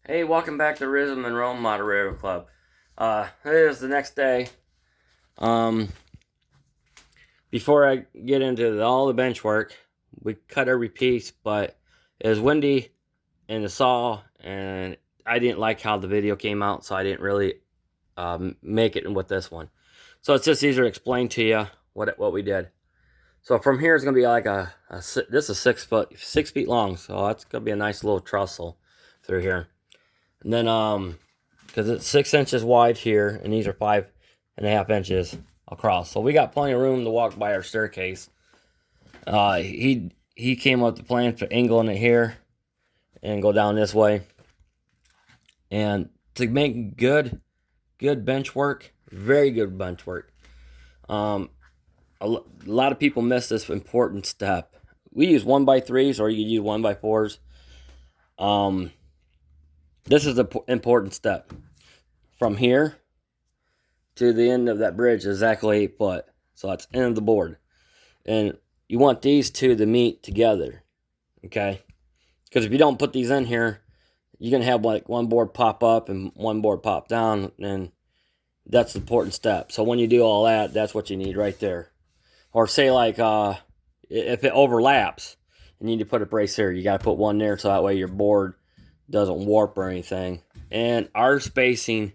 Hey, welcome back to Rhythm and Rome Moderator Club. It is the next day. Before I get into all the bench work, we cut every piece, but it was windy in the saw, and I didn't like how the video came out, so I didn't really make it with this one. So it's just easier to explain to you what we did. So from here, it's gonna be like this is 6 feet long, so that's gonna be a nice little trestle through here. And then because it's 6 inches wide here, and these are 5.5 inches across, so we got plenty of room to walk by our staircase. He came up with the plan for angling it here and go down this way, and to make good bench work, very good bench work. A lot of people miss this important step. We use 1x3s, or you use 1x4s. This is the important step. From here to the end of that bridge is exactly 8 foot. So that's end of the board. And you want these two to meet together. Okay? Because if you don't put these in here, you're going to have like one board pop up and one board pop down. And that's the important step. So when you do all that, that's what you need right there. Or say like if it overlaps, you need to put a brace here. You got to put one there so that way your board doesn't warp or anything. And our spacing,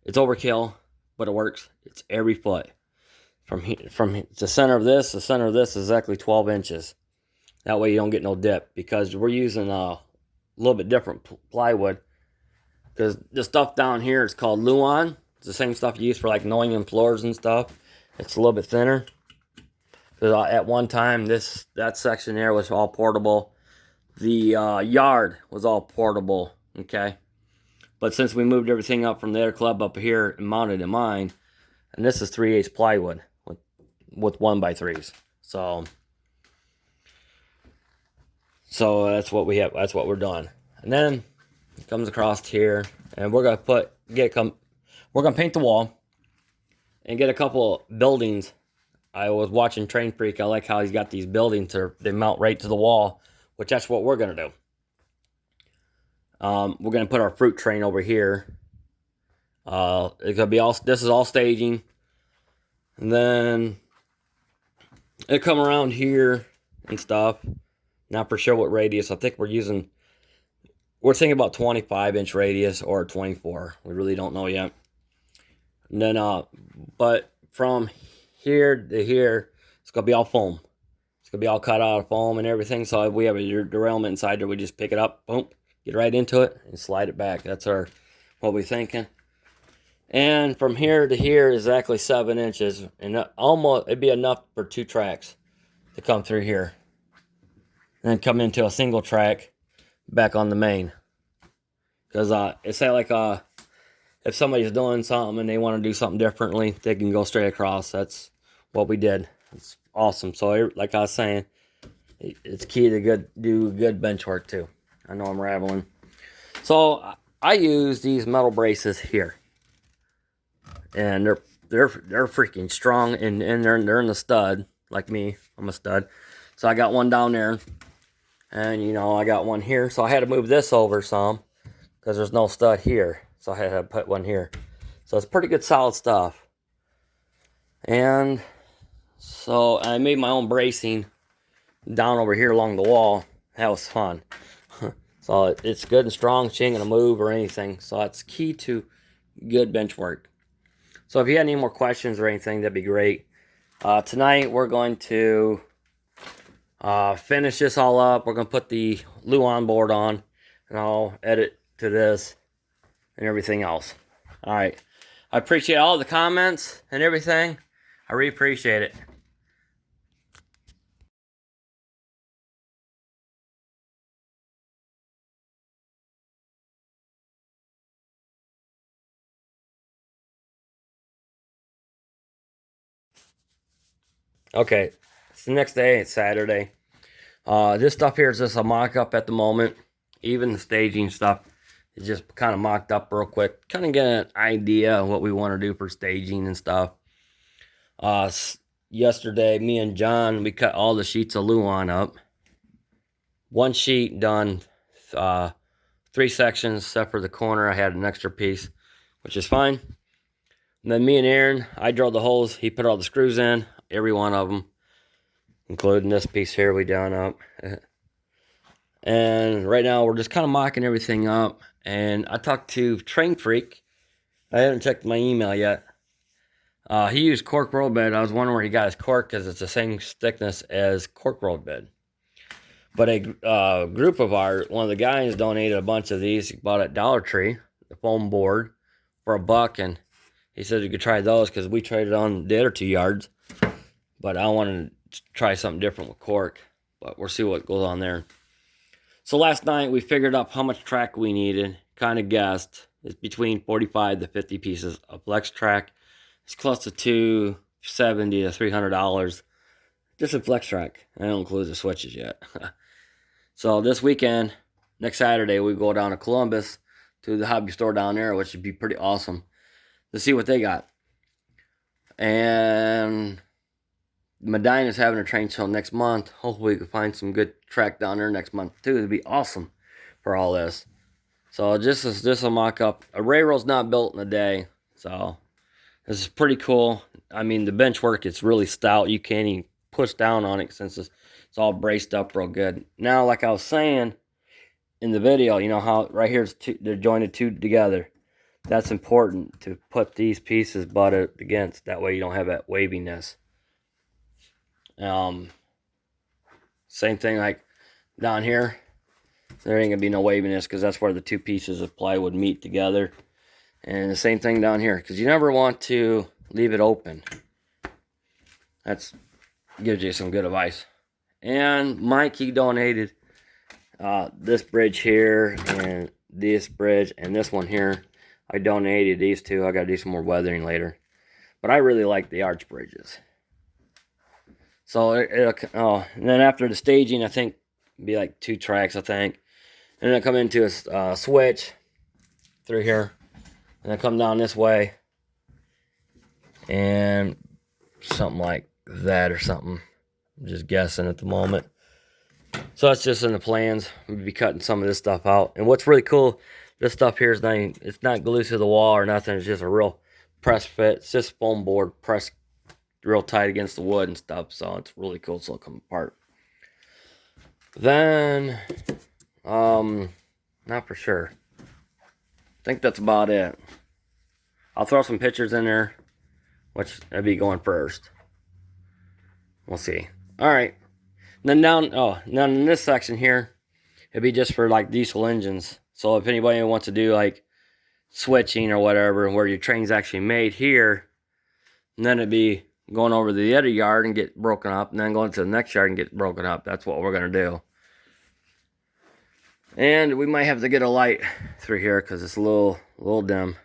it's overkill, but it works. It's every foot. From the center of this, the center of this is exactly 12 inches. That way you don't get no dip, because we're using a little bit different plywood. Because the stuff down here is called Luan. It's the same stuff you use for like New England floors and stuff. It's a little bit thinner. Because at one time, that section there was all portable. The yard was all portable, okay? But since we moved everything up from their club up here and mounted in mine, and this is 3/8 plywood with 1x3s. So that's what we have. That's what we're doing. And then it comes across here, and we're gonna paint the wall and get a couple buildings. I was watching Train Freak. I like how he's got these buildings they mount right to the wall, which that's what we're gonna do. We're gonna put our fruit train over here. It's gonna be this is all staging, and then it come around here and stuff. Not for sure what radius. I think we're thinking about 25-inch radius or 24. We really don't know yet. And then but from here to here, it's gonna be all foam. It's gonna be all cut out of foam and everything. So if we have a derailment inside there, we just pick it up, boom, get right into it and slide it back. That's what we're thinking. And from here to here is exactly 7 inches, and it'd be enough for 2 tracks to come through here, and then come into a single track back on the main. Because it's like if somebody's doing something and they want to do something differently, they can go straight across. That's what we did. It's awesome. So like I was saying, it's key to do good bench work too. I know I'm rambling. So I use these metal braces here, and they're freaking strong, and they're in the stud. Like me, I'm a stud. So I got one down there, and I got one here. So I had to move this over some because there's no stud here. So I had to put one here. So it's pretty good solid stuff. And so I made my own bracing down over here along the wall. That was fun. So it's good and strong. She ain't gonna move or anything. So that's key to good bench work. So if you had any more questions or anything, that'd be great. Tonight we're going to finish this all up. We're gonna put the Luan board on, and I'll edit to this and everything else. All right. I appreciate all the comments and everything. I really appreciate it. Okay. It's the next day. It's Saturday. This stuff here is just a mock-up at the moment. Even the staging stuff is just kind of mocked up real quick. Kind of get an idea of what we want to do for staging and stuff. Yesterday, me and John, we cut all the sheets of Luan up. One sheet done 3 3 sections, except for the corner. I had an extra piece, which is fine. And then me and Aaron, I drilled the holes. He put all the screws in, every one of them, including this piece here we done up. And right now we're just kind of mocking everything up. And I talked to Train Freak. I haven't checked my email yet. He used cork road bed. I was wondering where he got his cork, because it's the same thickness as cork road bed. But a group of one of the guys donated a bunch of these. He bought at Dollar Tree, the foam board, for $1, and he said you could try those because we traded on the other 2 yards. But I wanted to try something different with cork, but we'll see what goes on there. So last night we figured up how much track we needed, kind of guessed. It's between 45 to 50 pieces of flex track. It's close to $270 to $300. Just a flex track. I don't include the switches yet. So this weekend, next Saturday, we go down to Columbus to the hobby store down there, which would be pretty awesome to see what they got. And Medina's having a train show next month. Hopefully we can find some good track down there next month too. It'd be awesome for all this. So just a mock-up. A railroad's not built in a day, so this is pretty cool. I mean, the bench work, it's really stout. You can't even push down on it since it's all braced up real good. Now, like I was saying in the video, you know how right here they're jointed 2 together. That's important to put these pieces butted against. That way you don't have that waviness. Same thing like down here. There ain't gonna be no waviness because that's where the 2 pieces of plywood meet together. And the same thing down here, because you never want to leave it open. That's gives you some good advice. And Mike, he donated this bridge here and this bridge and this one here. I donated these 2. I gotta do some more weathering later, but I really like the arch bridges. So and then after the staging, I think it'd be like 2 tracks, I think, and then come into a switch through here, and then come down this way, and something like that or something. I'm just guessing at the moment. So that's just in the plans. We'll be cutting some of this stuff out. And what's really cool, this stuff here is it's not glued to the wall or nothing. It's just a real press fit. It's just foam board pressed real tight against the wood and stuff. So it's really cool. So it'll come apart. Then, not for sure. I think that's about it. I'll throw some pictures in there, which I'd be going first. We'll see. All right. And then down in this section here, it'd be just for like diesel engines. So if anybody wants to do like switching or whatever, where your train's actually made here, and then it'd be going over to the other yard and get broken up, and then going to the next yard and get broken up. That's what we're gonna do. And we might have to get a light through here because it's a little dim.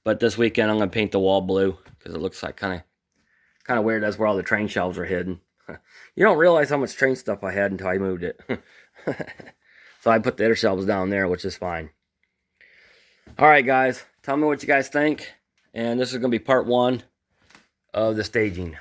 But this weekend I'm gonna paint the wall blue because it looks like kind of weird. That's where all the train shelves are hidden. You don't realize how much train stuff I had until I moved it. So I put the other shelves down there, which is fine. All right, guys. Tell me what you guys think. And this is going to be part 1 of the staging.